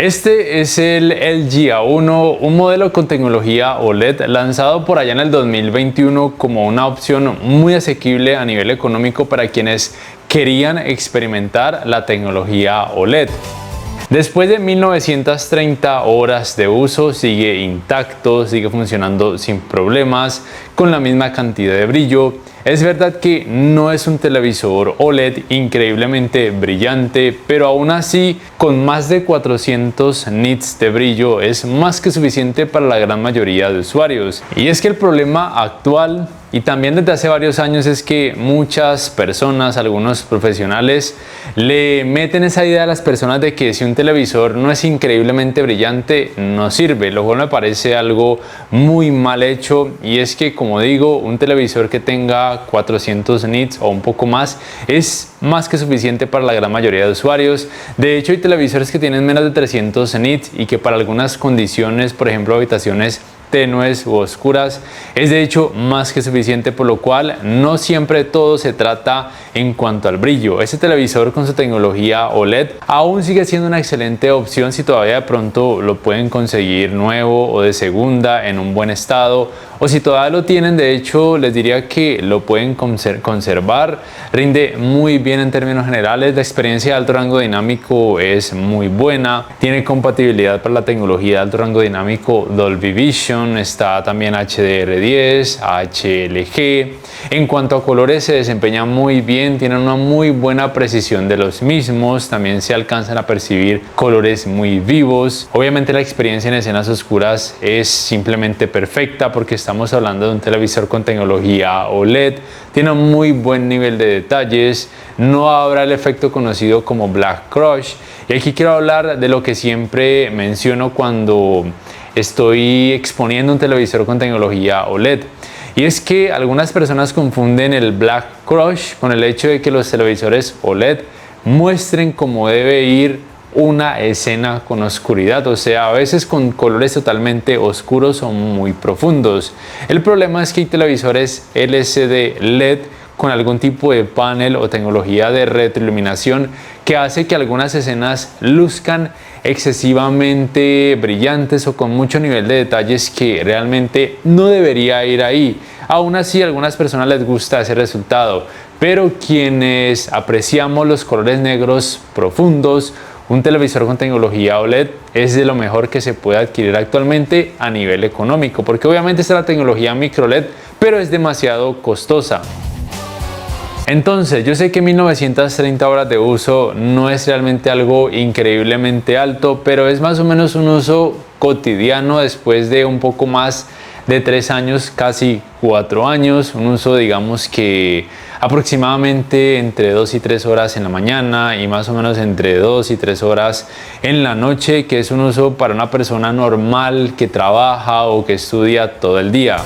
Este es el LG A1, un modelo con tecnología OLED lanzado por allá en el 2021 como una opción muy asequible a nivel económico para quienes querían experimentar la tecnología OLED. Después de 1930 horas de uso sigue intacto, sigue funcionando sin problemas, con la misma cantidad de brillo. Es verdad que no es un televisor OLED increíblemente brillante, pero aún así con más de 400 nits de brillo es más que suficiente para la gran mayoría de usuarios. Y es que el problema actual y también desde hace varios años es que muchas personas, algunos profesionales, le meten esa idea a las personas de que si un televisor no es increíblemente brillante, no sirve, lo cual me parece algo muy mal hecho. Y es que, como digo, un televisor que tenga 400 nits o un poco más es más que suficiente para la gran mayoría de usuarios. De hecho, hay televisores que tienen menos de 300 nits y que para algunas condiciones, por ejemplo habitaciones tenues u oscuras, es de hecho más que suficiente, por lo cual no siempre todo se trata en cuanto al brillo. Este televisor con su tecnología OLED aún sigue siendo una excelente opción si todavía de pronto lo pueden conseguir nuevo o de segunda en un buen estado, o si todavía lo tienen, de hecho les diría que lo pueden conservar. Rinde muy bien en términos generales, la experiencia de alto rango dinámico es muy buena, tiene compatibilidad para la tecnología de alto rango dinámico Dolby Vision, está también HDR10, HLG. En cuanto a colores se desempeña muy bien, tiene una muy buena precisión de los mismos, también se alcanzan a percibir colores muy vivos. Obviamente la experiencia en escenas oscuras es simplemente perfecta porque estamos hablando de un televisor con tecnología OLED, tiene un muy buen nivel de detalles, no habrá el efecto conocido como Black Crush. Y aquí quiero hablar de lo que siempre menciono cuando estoy exponiendo un televisor con tecnología OLED. Y es que algunas personas confunden el Black Crush con el hecho de que los televisores OLED muestren cómo debe ir una escena con oscuridad, o sea, a veces con colores totalmente oscuros o muy profundos. El problema es que hay televisores LCD LED con algún tipo de panel o tecnología de retroiluminación que hace que algunas escenas luzcan excesivamente brillantes o con mucho nivel de detalles que realmente no debería ir ahí. Aún así, a algunas personas les gusta ese resultado, pero quienes apreciamos los colores negros profundos, un televisor con tecnología OLED es de lo mejor que se puede adquirir actualmente a nivel económico, porque obviamente está la tecnología micro LED, pero es demasiado costosa. Entonces, yo sé que 1930 horas de uso no es realmente algo increíblemente alto, pero es más o menos un uso cotidiano después de un poco más de 3 años, casi 4 años, un uso digamos que aproximadamente entre 2 y 3 horas en la mañana y más o menos entre 2 y 3 horas en la noche, que es un uso para una persona normal que trabaja o que estudia todo el día.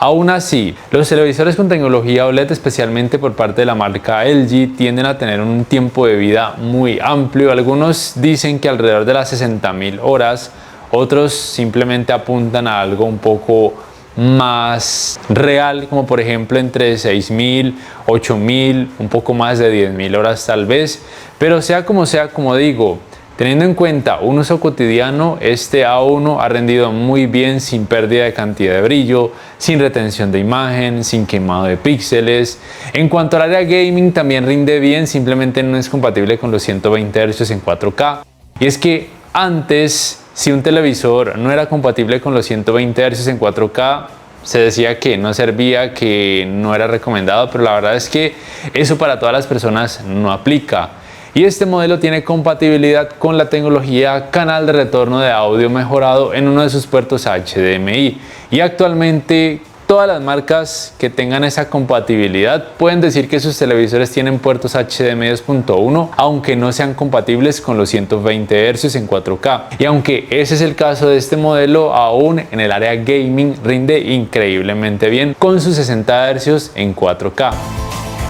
Aún así, los televisores con tecnología OLED, especialmente por parte de la marca LG, tienden a tener un tiempo de vida muy amplio. Algunos dicen que alrededor de las 60.000 horas, otros simplemente apuntan a algo un poco más real, como por ejemplo entre 6.000, 8.000, un poco más de 10.000 horas tal vez. Pero sea, como digo, teniendo en cuenta un uso cotidiano, este A1 ha rendido muy bien sin pérdida de cantidad de brillo, sin retención de imagen, sin quemado de píxeles. En cuanto al área gaming también rinde bien, simplemente no es compatible con los 120 Hz en 4K. Y es que antes, si un televisor no era compatible con los 120 Hz en 4K, se decía que no servía, que no era recomendado, pero la verdad es que eso para todas las personas no aplica. Y este modelo tiene compatibilidad con la tecnología canal de retorno de audio mejorado en uno de sus puertos HDMI. Y actualmente todas las marcas que tengan esa compatibilidad pueden decir que sus televisores tienen puertos HDMI 2.1, aunque no sean compatibles con los 120 Hz en 4K. Y aunque ese es el caso de este modelo, aún en el área gaming rinde increíblemente bien con sus 60 Hz en 4K.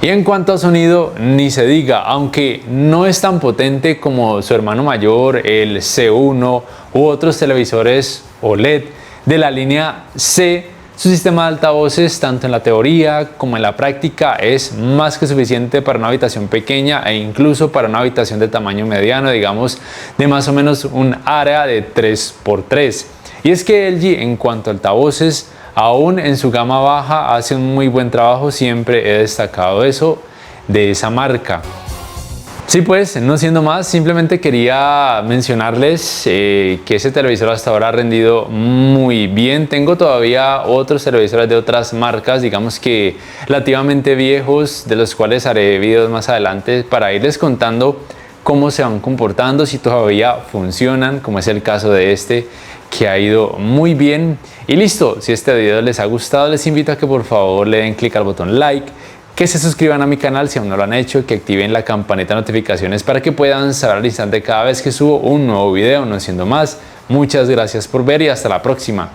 Y en cuanto a sonido, ni se diga, aunque no es tan potente como su hermano mayor, el C1 u otros televisores OLED de la línea C, Su sistema de altavoces, tanto en la teoría como en la práctica, es más que suficiente para una habitación pequeña e incluso para una habitación de tamaño mediano, digamos de más o menos un área de 3x3. Y es que LG, en cuanto a altavoces, aún en su gama baja hace un muy buen trabajo, siempre he destacado eso de esa marca. Sí, pues, no siendo más, simplemente quería mencionarles que ese televisor hasta ahora ha rendido muy bien. Tengo todavía otros televisores de otras marcas, digamos que relativamente viejos, de los cuales haré videos más adelante para irles contando cómo se van comportando, si todavía funcionan, como es el caso de este, que ha ido muy bien. Y listo, si este video les ha gustado, les invito a que por favor le den clic al botón like, que se suscriban a mi canal si aún no lo han hecho, que activen la campanita de notificaciones para que puedan saber al instante cada vez que subo un nuevo video. No siendo más, muchas gracias por ver y hasta la próxima.